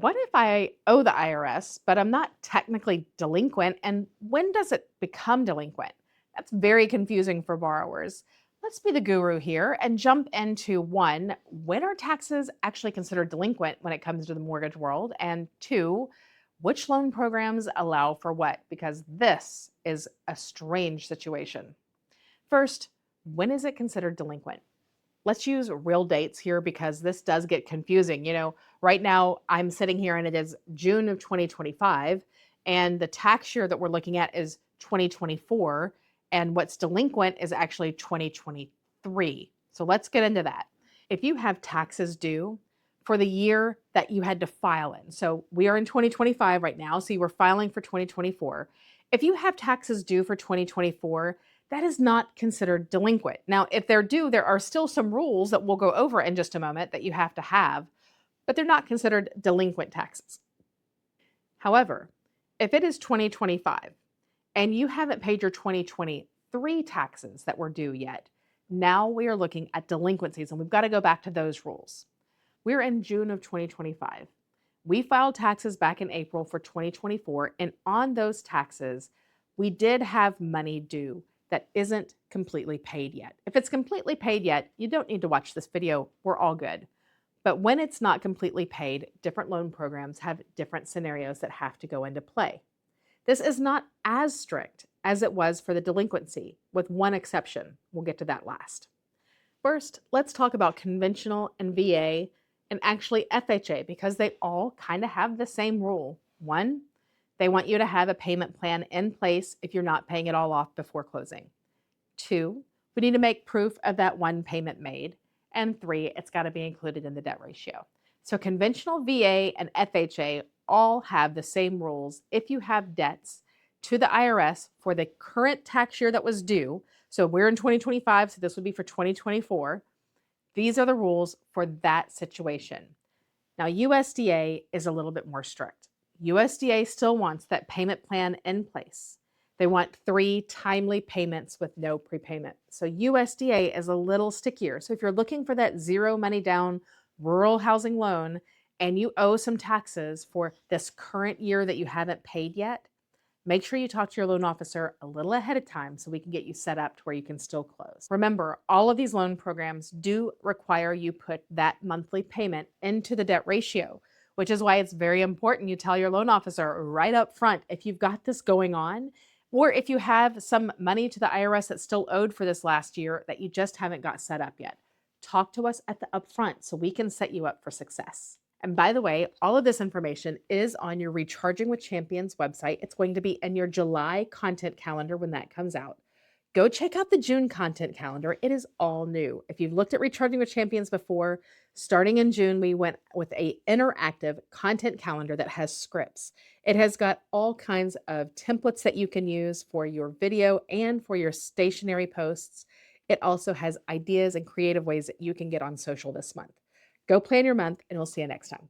What if I owe the IRS, but I'm not technically delinquent? And when does it become delinquent? That's very confusing for borrowers. Let's be the guru here and jump into one, when are taxes actually considered delinquent when it comes to the mortgage world? And two, which loan programs allow for what? Because this is a strange situation. First, when is it considered delinquent? Let's use real dates here because this does get confusing. Right now I'm sitting here and it is June of 2025, and the tax year that we're looking at is 2024, and what's delinquent is actually 2023. So let's get into that. If you have taxes due for the year that you had to file in, so we are in 2025 right now, so you were filing for 2024. If you have taxes due for 2024, that is not considered delinquent. Now, if they're due, there are still some rules that we'll go over in just a moment that you have to have, but they're not considered delinquent taxes. However, if it is 2025 and you haven't paid your 2023 taxes that were due yet, now we are looking at delinquencies, and we've got to go back to those rules. We're in June of 2025. We filed taxes back in April for 2024, and on those taxes, we did have money due that isn't completely paid yet. If it's completely paid yet, you don't need to watch this video. We're all good. But when it's not completely paid, different loan programs have different scenarios that have to go into play. This is not as strict as it was for the delinquency, with one exception. We'll get to that last. First, let's talk about conventional and VA and actually FHA, because they all kind of have the same rule. One, they want you to have a payment plan in place if you're not paying it all off before closing. Two, we need to make proof of that one payment made. And three, it's got to be included in the debt ratio. So conventional VA and FHA all have the same rules if you have debts to the IRS for the current tax year that was due. So we're in 2025, so this would be for 2024. These are the rules for that situation. Now, USDA is a little bit more strict. USDA still wants that payment plan in place. They want 3 timely payments with no prepayment. So USDA is a little stickier. So if you're looking for that zero money down rural housing loan and you owe some taxes for this current year that you haven't paid yet, make sure you talk to your loan officer a little ahead of time so we can get you set up to where you can still close. Remember, all of these loan programs do require you put that monthly payment into the debt ratio, which is why it's very important you tell your loan officer right up front if you've got this going on, or if you have some money to the IRS that's still owed for this last year that you just haven't got set up yet. Talk to us at the upfront so we can set you up for success. And by the way, all of this information is on your Recharging with Champions website. It's going to be in your July content calendar when that comes out. Go check out the June content calendar. It is all new. If you've looked at Recharging with Champions before, starting in June, we went with an interactive content calendar that has scripts. It has got all kinds of templates that you can use for your video and for your stationary posts. It also has ideas and creative ways that you can get on social this month. Go plan your month, and we'll see you next time.